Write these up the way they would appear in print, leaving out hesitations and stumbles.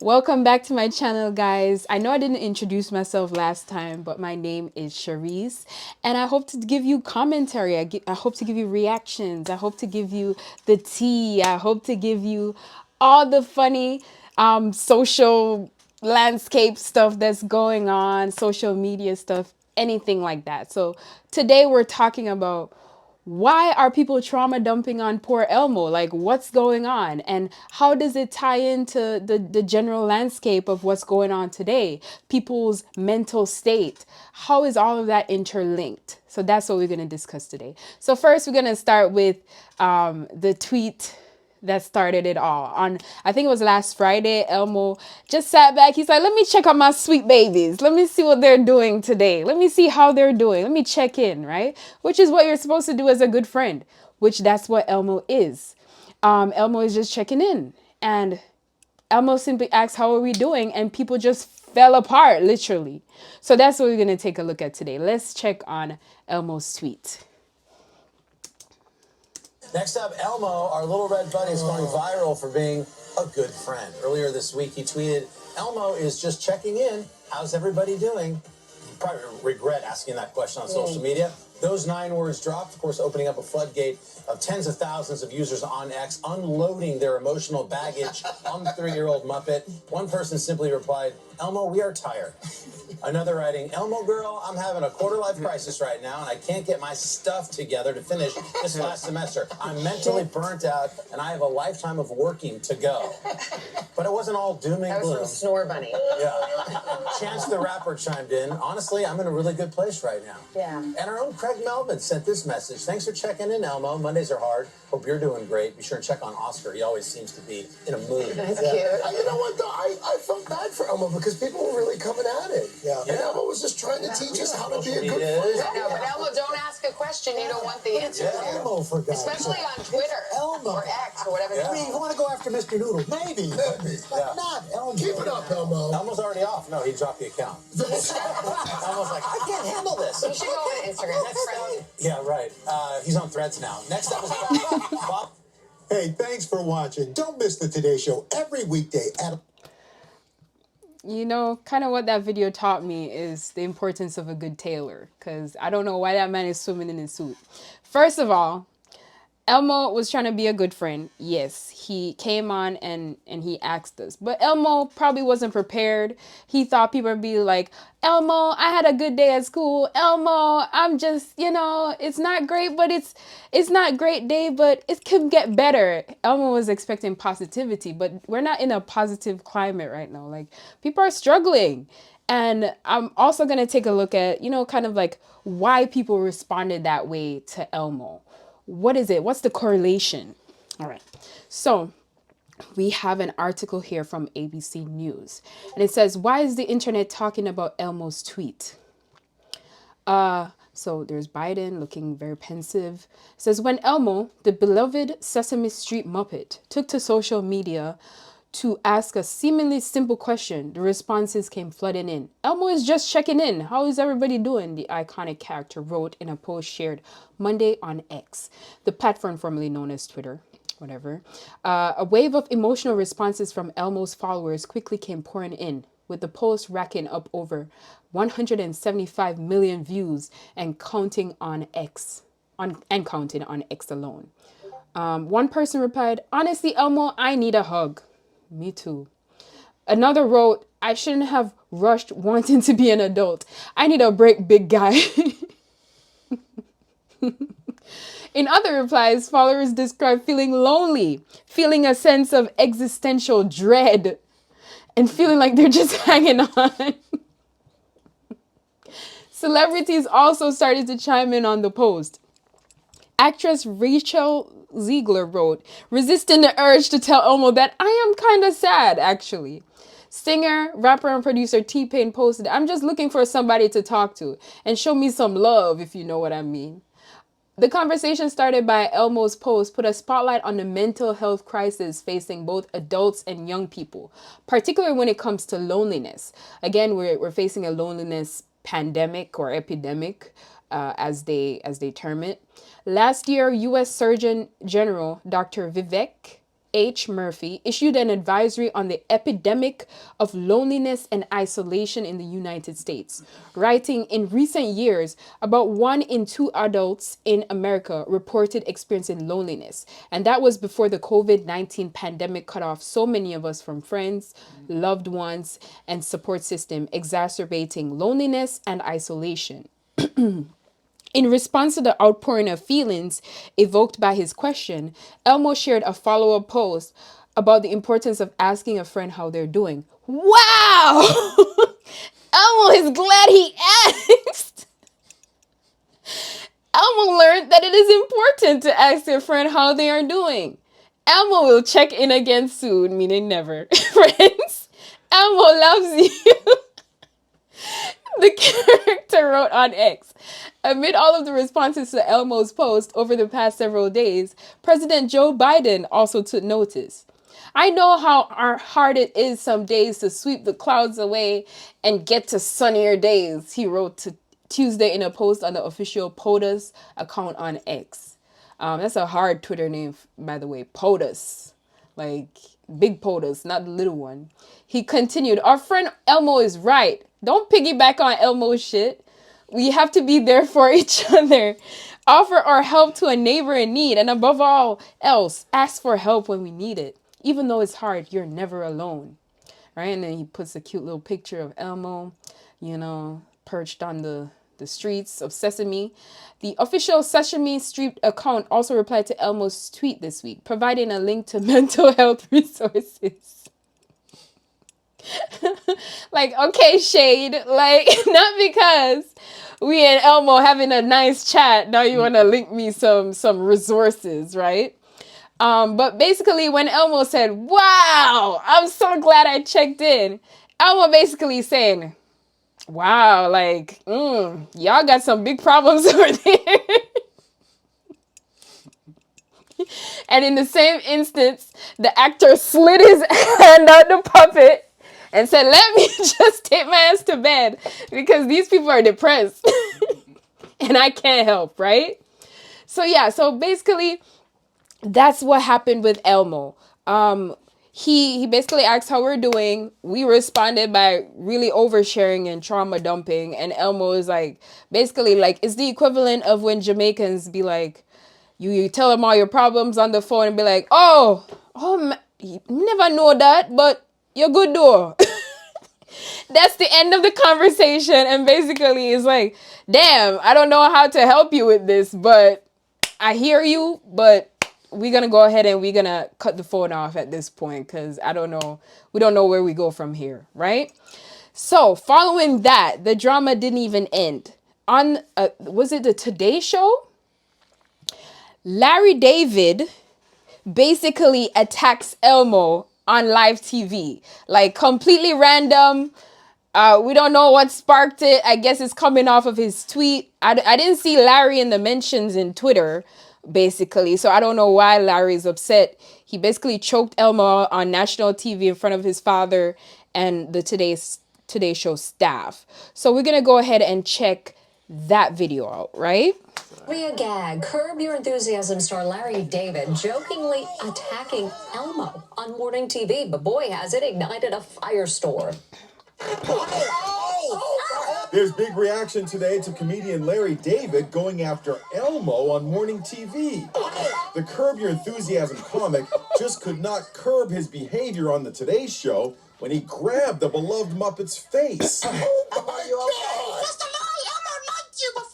Welcome back to my channel, guys. I know I didn't introduce myself last time, but my name is Charisse, and I hope to give you commentary. I hope to give you reactions. I hope to give you the tea. I hope to give you all the funny social landscape stuff that's going on, social media stuff, anything like that. So today we're talking about why are people trauma dumping on poor Elmo? Like, what's going on? And how does it tie into the general landscape of what's going on today? People's mental state. How is all of that interlinked? So that's what we're going to discuss today. So first, we're going to start with the tweet that started it all. On, I think it was last Friday, Elmo just sat back. He's like, let me check on my sweet babies. Let me see what they're doing today. Let me see how they're doing. Let me check in, right? Which is what you're supposed to do as a good friend, which that's what Elmo is. Elmo is just checking in. And Elmo simply asked, how are we doing? And people just fell apart, literally. So that's what we're going to take a look at today. Let's check on Elmo's tweet. Next up, Elmo, our little red bunny, is going viral for being a good friend. Earlier this week, he tweeted, Elmo is just checking in. How's everybody doing? You probably regret asking that question on social media. Those 9 words dropped, of course, opening up a floodgate of tens of thousands of users on X, unloading their emotional baggage on the 3-year-old Muppet. One person simply replied, Elmo, we are tired. Another writing, Elmo girl, I'm having a quarter-life crisis right now, and I can't get my stuff together to finish this last semester. I'm mentally burnt out, and I have a lifetime of working to go. But it wasn't all doom and That was gloom. from Snore Bunny. Yeah. Chance the Rapper chimed in. Honestly, I'm in a really good place right now. Yeah. And our own Craig Melvin sent this message. Thanks for checking in, Elmo. Mondays are hard. Hope you're doing great. Be sure and check on Oscar. He always seems to be in a mood. That's cute. You know what, though? I felt bad for Elmo because people were really coming at it. Yeah. And Elmo was just trying to teach us how to be a good friend. I know, but Elmo, don't ask a question you don't want the answer to. Elmo, for God's sake. Especially on Twitter. Elmo. Or X or whatever. I mean, you want to go after Mr. Noodle? Maybe. But not Elmo. Keep it up, Elmo. Elmo's already off. No, he dropped the account. Elmo's like, I can't handle this. You should go on Instagram. That's friendly. Yeah, right. He's on Threads now. Next up is Bob. Hey, thanks for watching. Don't miss the Today Show every weekday at... You know, kind of what that video taught me is the importance of a good tailor, because I don't know why that man is swimming in his suit. First of all, Elmo was trying to be a good friend. Yes, he came on and he asked us. But Elmo probably wasn't prepared. He thought people would be like, Elmo, I had a good day at school. Elmo, I'm just, you know, it's not great, but it's not great day, but it could get better. Elmo was expecting positivity, but we're not in a positive climate right now. Like, people are struggling. And I'm also going to take a look at, you know, kind of like why people responded that way to Elmo. What is it? What's the correlation? All right. So we have an article here from ABC News. And it says, why is the internet talking about Elmo's tweet? So there's Biden looking very pensive. It says, when Elmo, the beloved Sesame Street Muppet, took to social media to ask a seemingly simple question, the responses came flooding in. Elmo is just checking in. How is everybody doing? The iconic character wrote in a post shared Monday on X, the platform formerly known as Twitter, whatever. A wave of emotional responses from Elmo's followers quickly came pouring in, with the post racking up over 175 million views and counting on X alone. One person replied, honestly, Elmo, I need a hug. Me too. Another wrote, I shouldn't have rushed wanting to be an adult. I need a break, big guy. In other replies, followers described feeling lonely, feeling a sense of existential dread, and feeling like they're just hanging on. Celebrities also started to chime in on the post. Actress Rachel Ziegler wrote, resisting the urge to tell Elmo that I am kind of sad, actually. Singer, rapper, and producer T-Pain posted, I'm just looking for somebody to talk to and show me some love, if you know what I mean. The conversation started by Elmo's post put a spotlight on the mental health crisis facing both adults and young people, particularly when it comes to loneliness. Again, we're facing a loneliness pandemic or epidemic, as they term it. Last year, U.S. Surgeon General Dr. Vivek H. Murphy, issued an advisory on the epidemic of loneliness and isolation in the United States, writing in recent years about 1 in 2 adults in America reported experiencing loneliness. And that was before the COVID-19 pandemic cut off so many of us from friends, loved ones, and support system, exacerbating loneliness and isolation. In response to the outpouring of feelings evoked by his question, Elmo shared a follow-up post about the importance of asking a friend how they're doing. Wow! Elmo is glad he asked. Elmo learned that it is important to ask their friend how they are doing. Elmo will check in again soon, meaning never. Friends, Elmo loves you. The character wrote on X. Amid all of the responses to Elmo's post over the past several days, President Joe Biden also took notice. I know how hard it is some days to sweep the clouds away and get to sunnier days, he wrote to Tuesday in a post on the official POTUS account on X. That's a hard Twitter name, by the way, POTUS. Like, big POTUS, not the little one. He continued, our friend Elmo is right. Don't piggyback on Elmo's shit. We have to be there for each other. Offer our help to a neighbor in need. And above all else, ask for help when we need it. Even though it's hard, you're never alone. Right? And then he puts a cute little picture of Elmo, perched on the streets of Sesame. The official Sesame Street account also replied to Elmo's tweet this week, providing a link to mental health resources. Like, okay, shade. Like, not because we and Elmo having a nice chat, now you want to link me some resources, right? But basically when Elmo said, wow, I'm so glad I checked in, Elmo basically saying, wow, like, y'all got some big problems over there. And in the same instance, the actor slid his hand out the puppet and said, let me just take my ass to bed because these people are depressed and I can't help, right? So yeah, so basically that's what happened with Elmo. He basically asked how we're doing. We responded by really oversharing and trauma dumping. And Elmo is like, basically like, it's the equivalent of when Jamaicans be like, you tell them all your problems on the phone and be like, you never know that, but you're good though. That's the end of the conversation. And basically it's like, damn, I don't know how to help you with this, but I hear you, but we're going to go ahead and we're going to cut the phone off at this point because I don't know. We don't know where we go from here, right? So following that, the drama didn't even end. On, was it the Today Show? Larry David basically attacks Elmo on live TV. Like completely random. We don't know what sparked it. I guess it's coming off of his tweet. I didn't see Larry in the mentions in Twitter, basically. So I don't know why Larry's upset. He basically choked Elmo on national TV in front of his father and the Today Show staff. So we're going to go ahead and check that video out, right? Via gag, Curb Your Enthusiasm star Larry David jokingly attacking Elmo on morning TV, but boy, has it ignited a firestorm. There's big reaction today to comedian Larry David going after Elmo on morning TV. The Curb Your Enthusiasm comic just could not curb his behavior on the Today Show when he grabbed the beloved Muppet's face. Oh my God! Mr. Larry, Elmo liked you before.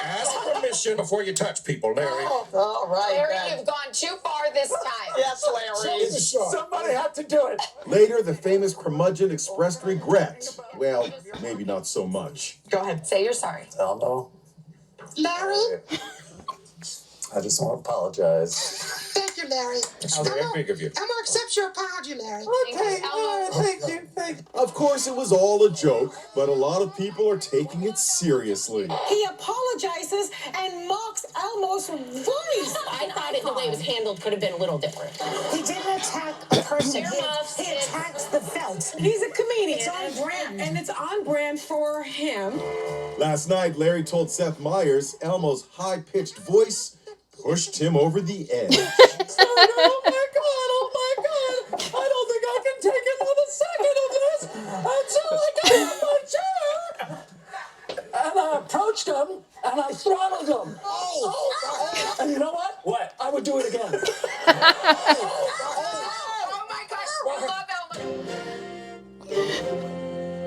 Ask permission before you touch people, Larry. All right, Larry, then. you've gone too far this time. Yes, Larry. Somebody had to do it. Later, the famous curmudgeon expressed regret. Well, maybe not so much. Go ahead, say you're sorry. Elmo, Larry, I just want to apologize. thank you, Larry. That's very big of you. Elmo accepts your apology, Larry. Okay, Thank you. Of course, it was all a joke, but a lot of people are taking it seriously. He apologizes and mocks Elmo's voice. I thought the way it was handled could have been a little different. He didn't attack a person. He attacks the felt. He's a comedian. It's on brand. And it's on brand for him. Last night, Larry told Seth Meyers Elmo's high-pitched voice pushed him over the edge. Oh my God, until I got out my chair and I approached him and I throttled him. And you know what? What? I would do it again. Oh my gosh, we love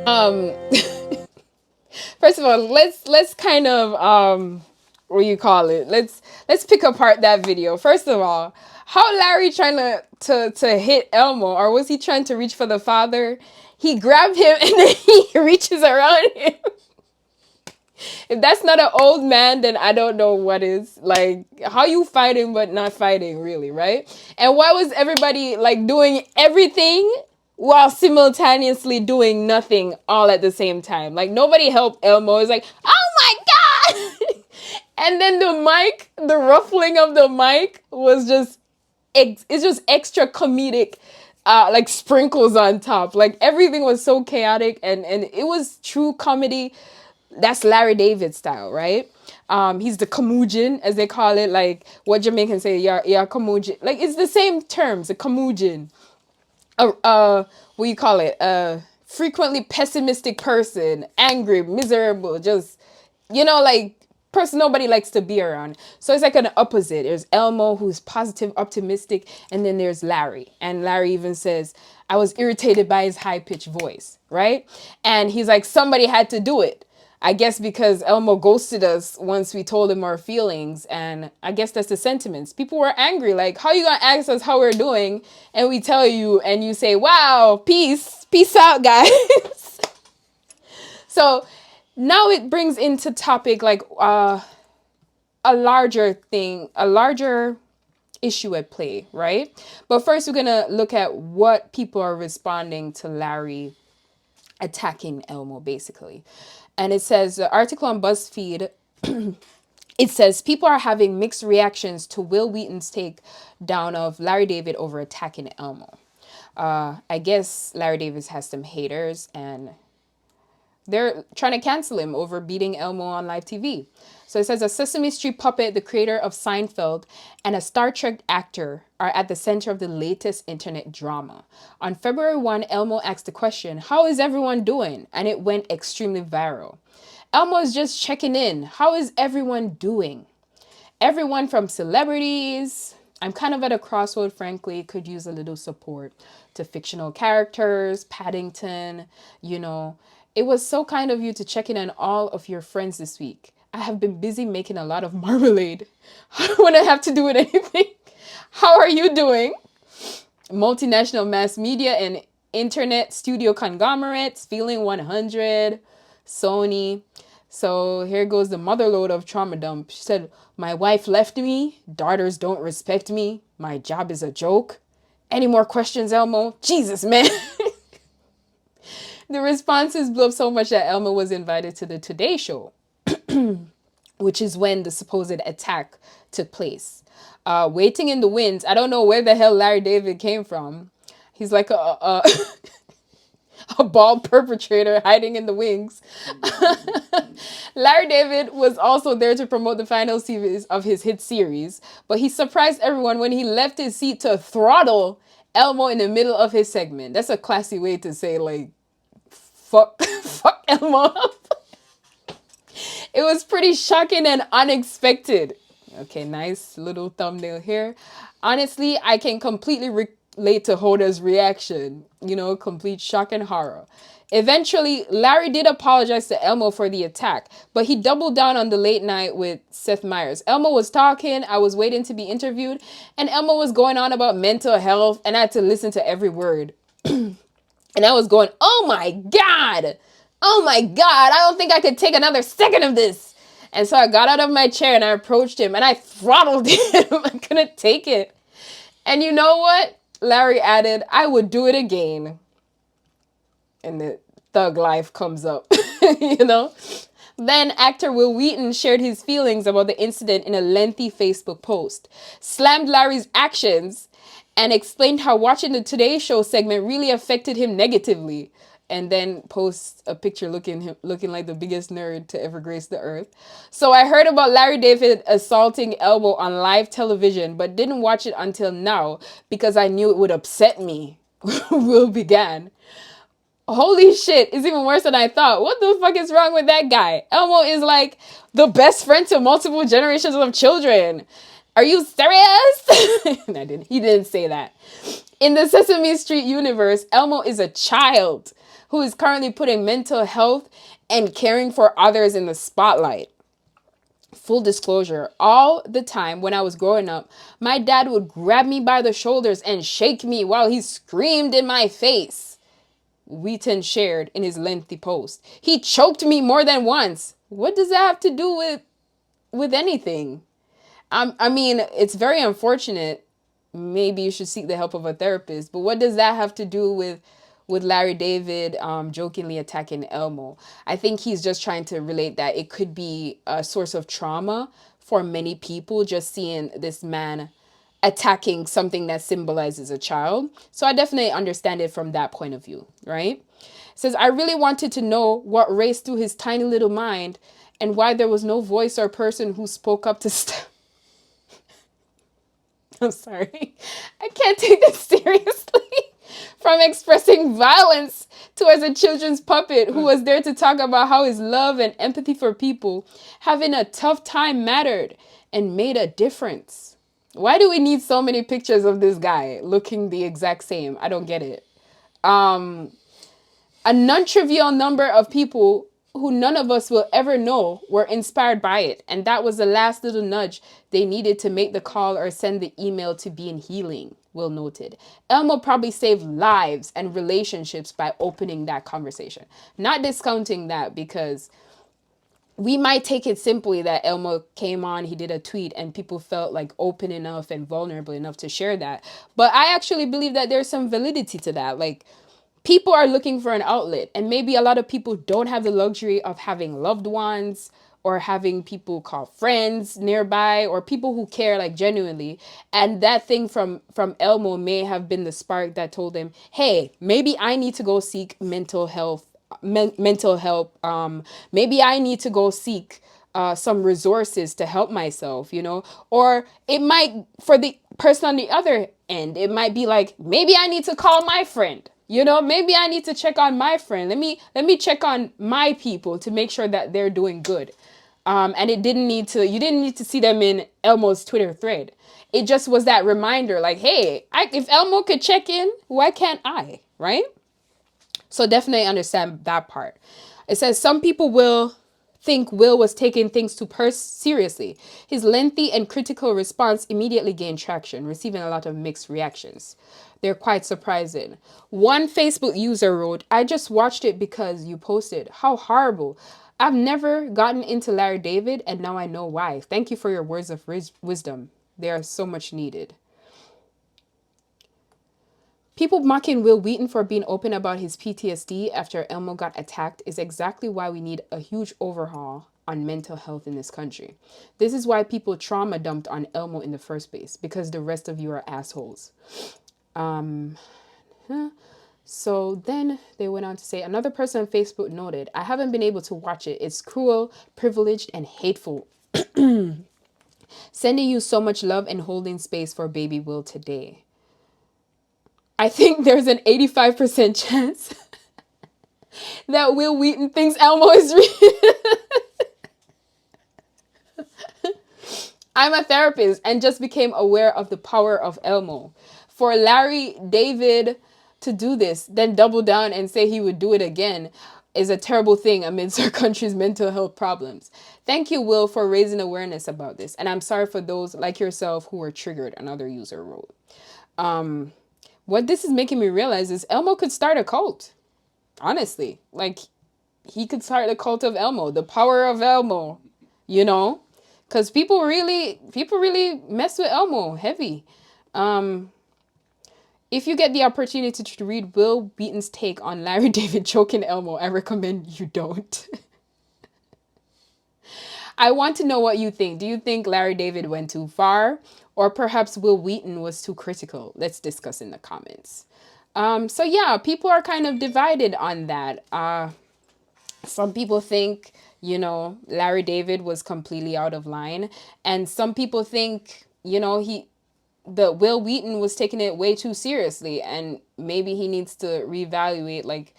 Elmo. First of all, let's kind of what do you call it? Let's pick apart that video. First of all, how Larry trying to hit Elmo, or was he trying to reach for the father? He grabbed him and then he reaches around him. If that's not an old man, then I don't know what is. Like, how you fighting but not fighting, really, right? And why was everybody like doing everything while simultaneously doing nothing all at the same time? Like, nobody helped Elmo. It's like, oh my God! And then the ruffling of the mic was just, it's just extra comedic. Like sprinkles on top. Like, everything was so chaotic, and it was true comedy. That's Larry David style, right? He's the curmudgeon, as they call it, like what Jamaicans say, you're curmudgeon. Like, it's the same terms, a curmudgeon. What you call it? Frequently pessimistic person, angry, miserable, just, like, person nobody likes to be around. So it's like an opposite. There's Elmo, who's positive, optimistic, and then there's Larry. And Larry even says, I was irritated by his high-pitched voice, right? And he's like, somebody had to do it. I guess because Elmo ghosted us once we told him our feelings. And I guess that's the sentiments. People were angry. Like, how you gonna ask us how we're doing and we tell you and you say, wow, peace out, guys. So now it brings into topic like a larger issue at play, right? But first we're gonna look at what people are responding to Larry attacking Elmo, basically. And it says, the article on BuzzFeed, it says, people are having mixed reactions to Will Wheaton's take down of Larry David over attacking Elmo. I guess Larry David has some haters, and they're trying to cancel him over beating Elmo on live TV. So it says, a Sesame Street puppet, the creator of Seinfeld, and a Star Trek actor are at the center of the latest internet drama. On February 1, Elmo asked the question, how is everyone doing? And it went extremely viral. Elmo is just checking in. How is everyone doing? Everyone from celebrities. I'm kind of at a crossroad, frankly, could use a little support, to fictional characters, Paddington, It was so kind of you to check in on all of your friends this week. I have been busy making a lot of marmalade. I don't want to have to do with anything. How are you doing? Multinational mass media and internet studio conglomerates, Feeling 100, Sony. So here goes the motherload of trauma dump. She said, my wife left me. Daughters don't respect me. My job is a joke. Any more questions, Elmo? Jesus, man. The responses blew up so much that Elmo was invited to the Today Show, which is when the supposed attack took place. Waiting in the wings. I don't know where the hell Larry David came from. He's like a bald perpetrator hiding in the wings. Larry David was also there to promote the final series of his hit series, but he surprised everyone when he left his seat to throttle Elmo in the middle of his segment. That's a classy way to say, like, fuck Elmo up. It was pretty shocking and unexpected. Okay, nice little thumbnail here. Honestly, I can completely relate to Hoda's reaction. Complete shock and horror. Eventually, Larry did apologize to Elmo for the attack, but he doubled down on the late night with Seth Meyers. Elmo was talking, I was waiting to be interviewed, and Elmo was going on about mental health, and I had to listen to every word. And I was going, oh my God, I don't think I could take another second of this. And so I got out of my chair and I approached him and I throttled him. I couldn't take it. And you know what? Larry added, I would do it again. And the thug life comes up, Then actor Will Wheaton shared his feelings about the incident in a lengthy Facebook post, slammed Larry's actions, and explained how watching the Today Show segment really affected him negatively, and then posts a picture looking like the biggest nerd to ever grace the earth. So I heard about Larry David assaulting Elmo on live television, but didn't watch it until now because I knew it would upset me. Will began. Holy shit, it's even worse than I thought. What the fuck is wrong with that guy? Elmo is like the best friend to multiple generations of children. Are you serious? No, he didn't say that. In the Sesame Street universe, Elmo is a child who is currently putting mental health and caring for others in the spotlight. Full disclosure, all the time when I was growing up, my dad would grab me by the shoulders and shake me while he screamed in my face. Wheaton shared in his lengthy post. He choked me more than once. What does that have to do with anything? I mean, it's very unfortunate. Maybe you should seek the help of a therapist. But what does that have to do with Larry David jokingly attacking Elmo? I think he's just trying to relate that it could be a source of trauma for many people just seeing this man attacking something that symbolizes a child. So I definitely understand it from that point of view, right? It says, I really wanted to know what raced through his tiny little mind and why there was no voice or person who spoke up to stop. I'm sorry. I can't take this seriously. From expressing violence towards a children's puppet who was there to talk about how his love and empathy for people having a tough time mattered and made a difference. Why do we need so many pictures of this guy looking the exact same? I don't get it. A non-trivial number of people who none of us will ever know were inspired by it. And that was the last little nudge they needed to make the call or send the email to be in healing, Will noted. Elmo probably saved lives and relationships by opening that conversation. Not discounting that, because we might take it simply that Elmo came on, he did a tweet, and people felt like open enough and vulnerable enough to share that. But I actually believe that there's some validity to that. Like, people are looking for an outlet, and maybe a lot of people don't have the luxury of having loved ones or having people call friends nearby or people who care like genuinely. And that thing from Elmo may have been the spark that told him, hey, maybe I need to go seek mental help. Maybe I need to go seek some resources to help myself, you know. Or it might, for the person on the other end, it might be like, maybe I need to call my friend. You know, maybe I need to check on my friend. Let me check on my people to make sure that they're doing good. And you didn't need to see them in Elmo's Twitter thread. It just was that reminder, like, hey, if Elmo could check in, why can't I? Right? So definitely understand that part. It says some people will think Will was taking things too seriously. His lengthy and critical response immediately gained traction, receiving a lot of mixed reactions. They're quite surprising. One Facebook user wrote, I just watched it because you posted. How horrible. I've never gotten into Larry David, and now I know why. Thank you for your words of wisdom. They are so much needed. People mocking Will Wheaton for being open about his PTSD after Elmo got attacked is exactly why we need a huge overhaul on mental health in this country. This is why people trauma dumped on Elmo in the first place, because the rest of you are assholes. So then they went on to say, another person on Facebook noted, I haven't been able to watch it. It's cruel, privileged, and hateful. Sending you so much love and holding space for baby Will today. I think there's an 85% chance that Will Wheaton thinks Elmo is real. I'm a therapist and just became aware of the power of Elmo. For Larry David to do this, then double down and say he would do it again, is a terrible thing amidst our country's mental health problems. Thank you, Will, for raising awareness about this. And I'm sorry for those like yourself who were triggered, another user wrote. What this is making me realize is Elmo could start a cult. Honestly, like, he could start a cult of Elmo, the power of Elmo, you know, because people really mess with Elmo heavy. If you get the opportunity to read Will Wheaton's take on Larry David choking Elmo, I recommend you don't. I want to know what you think. Do you think Larry David went too far? Or perhaps Will Wheaton was too critical? Let's discuss in the comments. So yeah, people are kind of divided on that. Some people think, you know, Larry David was completely out of line. And some people think, you know, Will Wheaton was taking it way too seriously. And maybe he needs to reevaluate, like,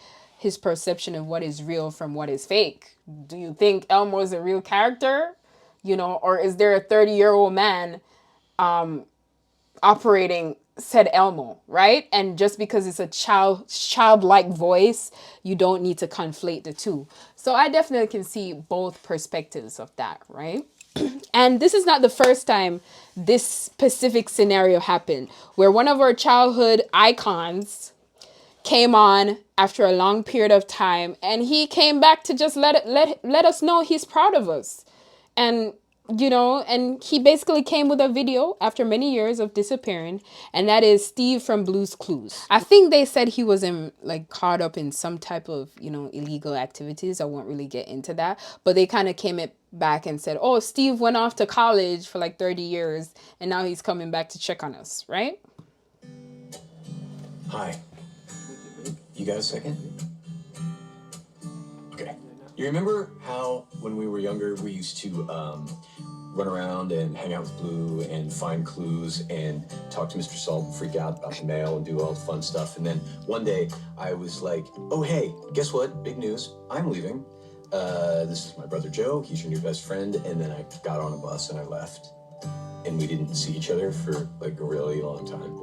his perception of what is real from what is fake. Do you think Elmo is a real character? You know, or is there a 30-year-old man operating said Elmo, right? And just because it's a childlike voice, you don't need to conflate the two. So I definitely can see both perspectives of that, right? And this is not the first time this specific scenario happened, where one of our childhood icons came on after a long period of time, and he came back to just let us know he's proud of us. And you know, and he basically came with a video after many years of disappearing, and that is Steve from Blue's Clues. I think they said he was in, like, caught up in some type of, you know, illegal activities. I won't really get into that, but they kind of came it back and said, oh, Steve went off to college for like 30 years and now he's coming back to check on us, right? Hi. You got a second? Okay. You remember how when we were younger we used to run around and hang out with Blue and find clues and talk to Mr. Salt and freak out about the mail and do all the fun stuff? And then one day I was like, oh hey, guess what? Big news. I'm leaving. This is my brother Joe. He's your new best friend. And then I got on a bus and I left. And we didn't see each other for like a really long time.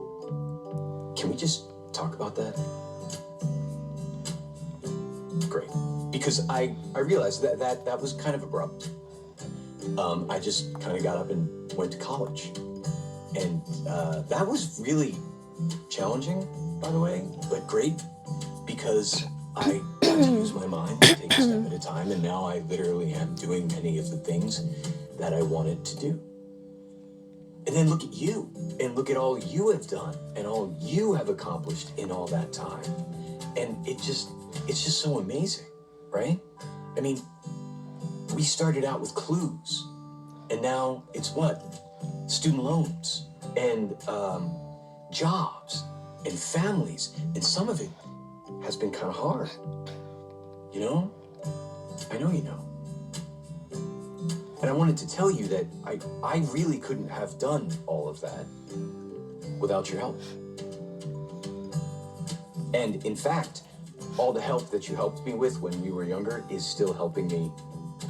Can we just talk about that? Great. Because I realized that was kind of abrupt. I just kind of got up and went to college. And that was really challenging, by the way, but great, because I got to use my mind and take a step at a time, and now I literally am doing many of the things that I wanted to do. And then look at you, and look at all you have done, and all you have accomplished in all that time. And it's just so amazing, right? I mean, we started out with clues, and now it's what? Student loans, and jobs, and families, and some of it has been kind of hard, you know? I know you know. And I wanted to tell you that I really couldn't have done all of that without your help. And in fact, all the help that you helped me with when we were younger is still helping me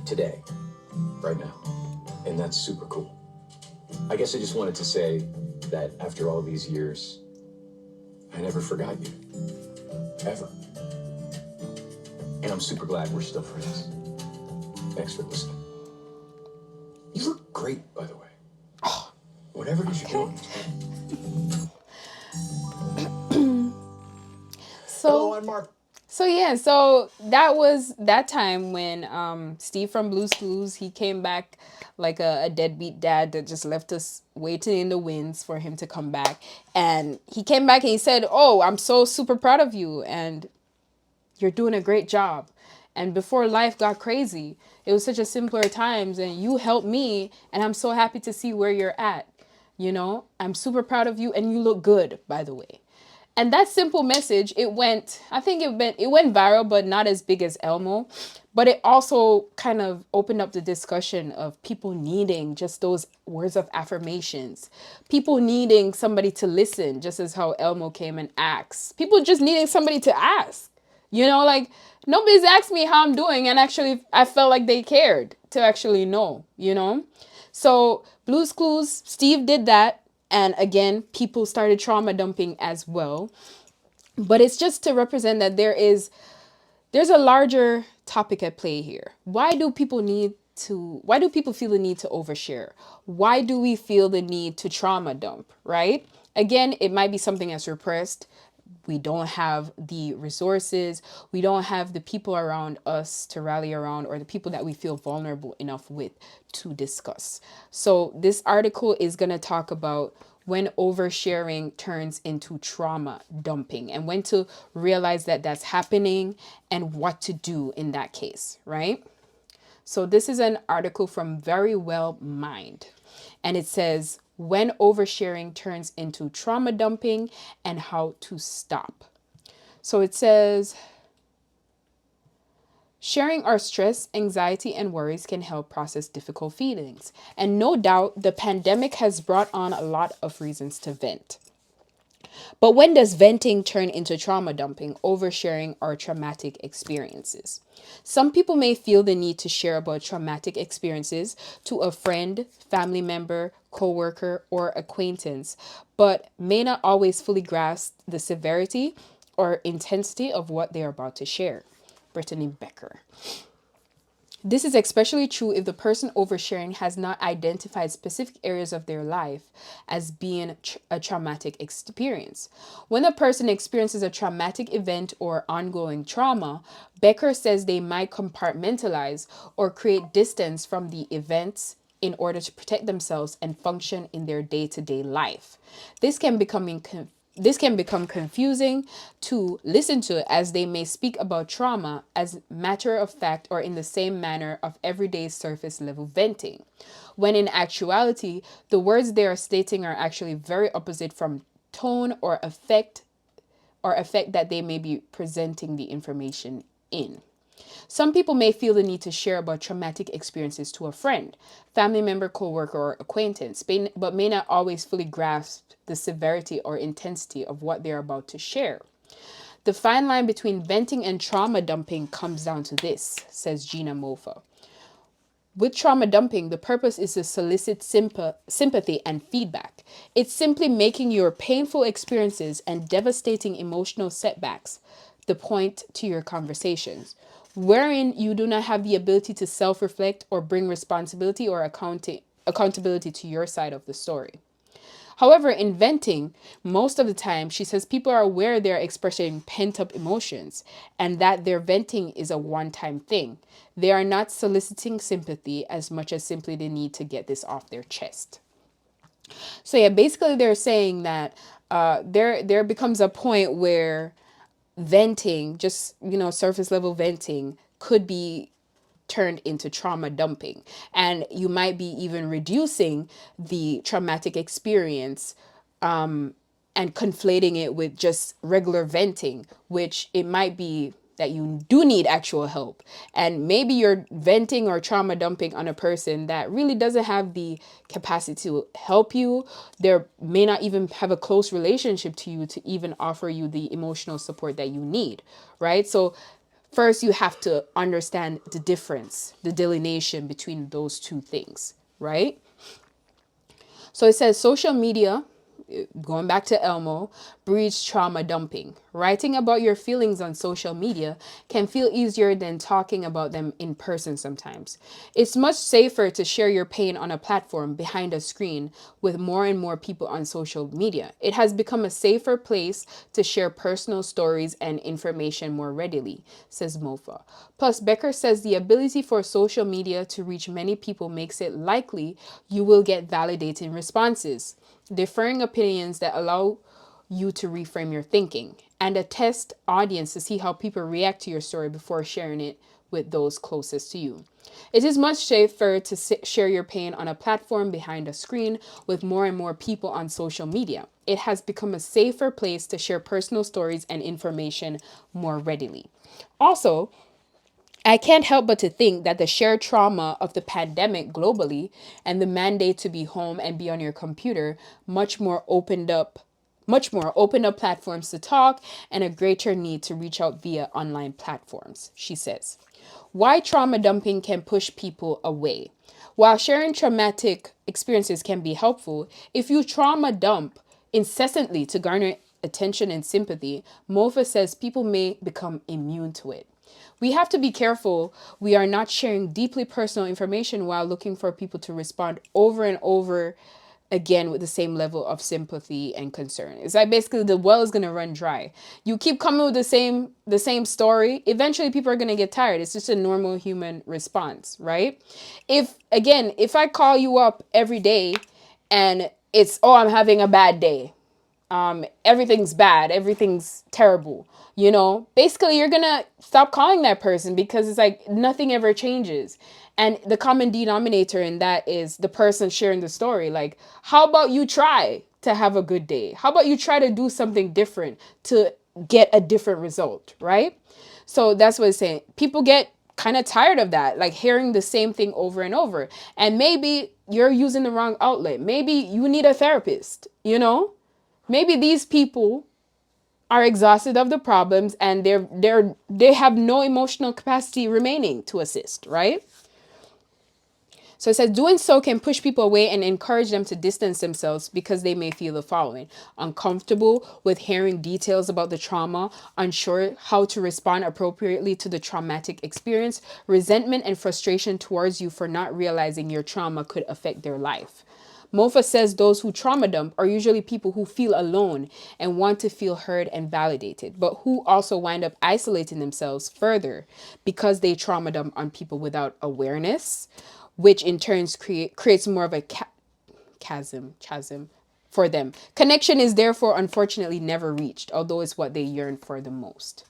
today, right now. And that's super cool. I guess I just wanted to say that after all these years, I never forgot you. Ever. And I'm super glad we're still friends. Thanks for listening. You look great, by the way. Whatever it is you're doing. Hello, I'm Mark. So yeah, so that was that time when Steve from Blue's Clues, he came back like a deadbeat dad that just left us waiting in the winds for him to come back. And he came back and he said, oh, I'm so super proud of you and you're doing a great job. And before life got crazy, it was such a simpler times and you helped me and I'm so happy to see where you're at. You know, I'm super proud of you and you look good, by the way. And that simple message, it went viral, but not as big as Elmo. But it also kind of opened up the discussion of people needing just those words of affirmations. People needing somebody to listen, just as how Elmo came and asked. People just needing somebody to ask. You know, like nobody's asked me how I'm doing. And actually, I felt like they cared to actually know, you know. So Blue's Clues, Steve did that. And again, people started trauma dumping as well. But it's just to represent that there's a larger topic at play here. Why do people feel the need to overshare? Why do we feel the need to trauma dump, right? Again, it might be something that's repressed. We don't have the resources. We don't have the people around us to rally around, or the people that we feel vulnerable enough with to discuss. So this article is going to talk about when oversharing turns into trauma dumping and when to realize that that's happening and what to do in that case, right? So this is an article from Very Well Mind, and it says, when oversharing turns into trauma dumping and how to stop. So it says, sharing our stress, anxiety, and worries can help process difficult feelings. And no doubt, the pandemic has brought on a lot of reasons to vent. But when does venting turn into trauma dumping, oversharing, or traumatic experiences? Some people may feel the need to share about traumatic experiences to a friend, family member, coworker, or acquaintance, but may not always fully grasp the severity or intensity of what they are about to share. Brittany Becker. This is especially true if the person oversharing has not identified specific areas of their life as being a traumatic experience. When a person experiences a traumatic event or ongoing trauma, Becker says they might compartmentalize or create distance from the events in order to protect themselves and function in their day-to-day life. This can become confusing to listen to as they may speak about trauma as matter of fact or in the same manner of everyday surface level venting, when in actuality, the words they are stating are actually very opposite from tone or effect that they may be presenting the information in. Some people may feel the need to share about traumatic experiences to a friend, family member, coworker, or acquaintance, but may not always fully grasp the severity or intensity of what they're about to share. The fine line between venting and trauma dumping comes down to this, says Gina Mofa. With trauma dumping, the purpose is to solicit sympathy and feedback. It's simply making your painful experiences and devastating emotional setbacks the point to your conversations, wherein you do not have the ability to self-reflect or bring responsibility or accountability to your side of the story. However, in venting, most of the time, she says people are aware they're expressing pent-up emotions and that their venting is a one-time thing. They are not soliciting sympathy as much as simply the need to get this off their chest. So yeah, basically they're saying that there becomes a point where venting, just, surface level venting could be turned into trauma dumping. And you might be even reducing the traumatic experience and conflating it with just regular venting, which it might be that you do need actual help. And maybe you're venting or trauma dumping on a person that really doesn't have the capacity to help you. They may not even have a close relationship to you to even offer you the emotional support that you need, right? So first, you have to understand the difference, the delineation between those two things, right? So it says social media, going back to Elmo, breeds trauma dumping. Writing about your feelings on social media can feel easier than talking about them in person sometimes. It's much safer to share your pain on a platform behind a screen with more and more people on social media. It has become a safer place to share personal stories and information more readily, says Mofa. Plus, Becker says the ability for social media to reach many people makes it likely you will get validating responses, differing opinions that allow you to reframe your thinking, and a test audience to see how people react to your story before sharing it with those closest to you. It is much safer to share your pain on a platform behind a screen with more and more people on social media. It has become a safer place to share personal stories and information more readily. Also, I can't help but to think that the shared trauma of the pandemic globally and the mandate to be home and be on your computer much more opened up platforms to talk and a greater need to reach out via online platforms, she says. Why trauma dumping can push people away. While sharing traumatic experiences can be helpful, if you trauma dump incessantly to garner attention and sympathy, Mofa says people may become immune to it. We have to be careful we are not sharing deeply personal information while looking for people to respond over and over again with the same level of sympathy and concern. It's like basically the well is going to run dry. You keep coming with the same story, eventually people are going to get tired. It's just a normal human response, right? If I call you up every day and it's, oh, I'm having a bad day, everything's bad, everything's terrible, basically you're gonna stop calling that person because it's like nothing ever changes. And the common denominator in that is the person sharing the story. Like, how about you try to have a good day? How about you try to do something different to get a different result, right? So that's what it's saying. People get kind of tired of that, like hearing the same thing over and over. And maybe you're using the wrong outlet. Maybe you need a therapist, Maybe these people are exhausted of the problems and they have no emotional capacity remaining to assist, right? So it says doing so can push people away and encourage them to distance themselves because they may feel the following: uncomfortable with hearing details about the trauma, unsure how to respond appropriately to the traumatic experience, resentment and frustration towards you for not realizing your trauma could affect their life. Mofa says those who trauma dump are usually people who feel alone and want to feel heard and validated, but who also wind up isolating themselves further because they trauma dump on people without awareness, which in turns creates more of a chasm for them. Connection is therefore unfortunately never reached, although it's what they yearn for the most.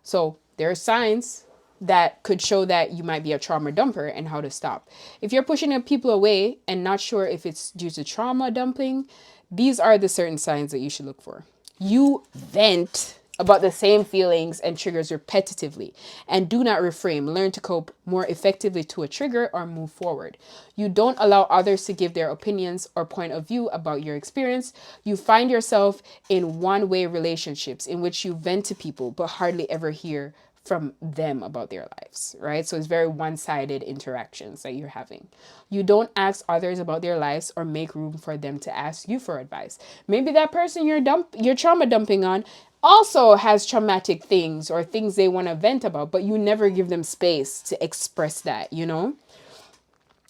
So there are signs that could show that you might be a trauma dumper and how to stop. If you're pushing people away and not sure if it's due to trauma dumping, these are the certain signs that you should look for. You vent about the same feelings and triggers repetitively and do not reframe. Learn to cope more effectively to a trigger or move forward. You don't allow others to give their opinions or point of view about your experience. You find yourself in one-way relationships in which you vent to people but hardly ever hear from them about their lives, right? So it's very one-sided interactions that you're having. You don't ask others about their lives or make room for them to ask you for advice. Maybe that person you're trauma dumping on also has traumatic things or things they want to vent about, but you never give them space to express that, you know?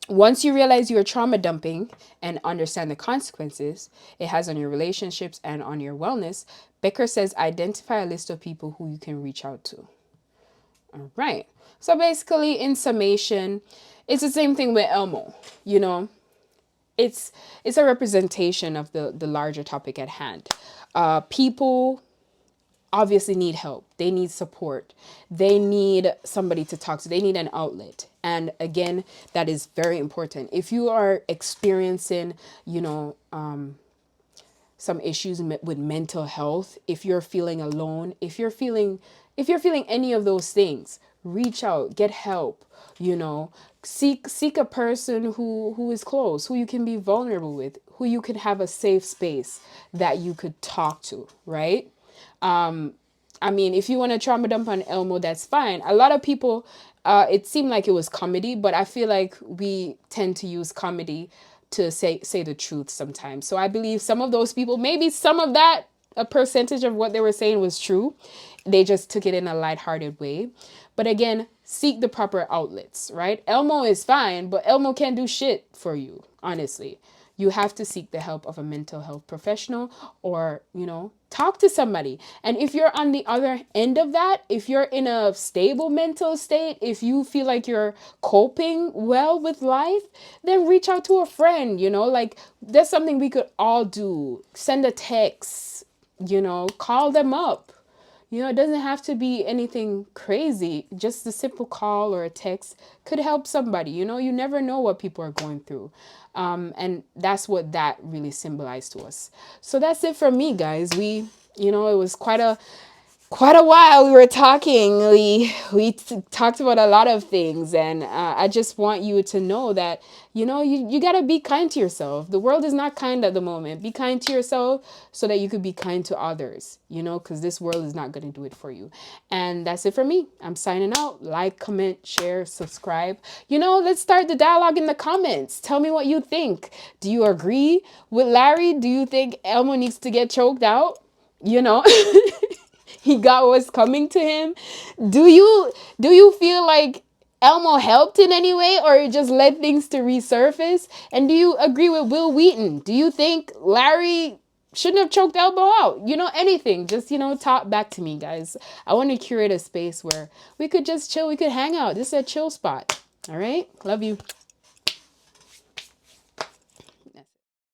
Once you realize you're trauma dumping and understand the consequences it has on your relationships and on your wellness, Becker says identify a list of people who you can reach out to. All right. So basically, in summation, it's the same thing with Elmo. You know, it's a representation of the larger topic at hand. People obviously need help. They need support. They need somebody to talk to. They need an outlet. And again, that is very important. If you are experiencing, you know, some issues with mental health, if you're feeling alone, if you're feeling any of those things, reach out, get help, you know, seek a person who is close, who you can be vulnerable with, who you can have a safe space that you could talk to, right? I mean, if you want to trauma dump on Elmo, that's fine. A lot of people, it seemed like it was comedy, but I feel like we tend to use comedy to say the truth sometimes. So I believe some of those people, maybe some of that, a percentage of what they were saying was true. They just took it in a lighthearted way. But again, seek the proper outlets, right? Elmo is fine, but Elmo can't do shit for you, honestly. You have to seek the help of a mental health professional or, you know, talk to somebody. And if you're on the other end of that, if you're in a stable mental state, if you feel like you're coping well with life, then reach out to a friend, you know, like there's something we could all do. Send a text, you know, call them up. You know, it doesn't have to be anything crazy. Just a simple call or a text could help somebody. You know, you never know what people are going through. And that's what that really symbolized to us. So that's it from me, guys. You know, it was quite a while we were talking. We talked about a lot of things, and I just want you to know that, you know, you got to be kind to yourself. The world is not kind at the moment. Be kind to yourself so that you could be kind to others, you know, because this world is not going to do it for you. And that's it for me. I'm signing out. Like, comment, share, subscribe. You know, let's start the dialogue in the comments. Tell me what you think. Do you agree with Larry? Do you think Elmo needs to get choked out? You know, he got what's coming to him. Do you feel like Elmo helped in any way, or it just led things to resurface? And do you agree with Will Wheaton? Do you think Larry shouldn't have choked Elmo out? You know, anything. Just, you know, talk back to me, guys. I want to curate a space where we could just chill. We could hang out. This is a chill spot. All right. Love you.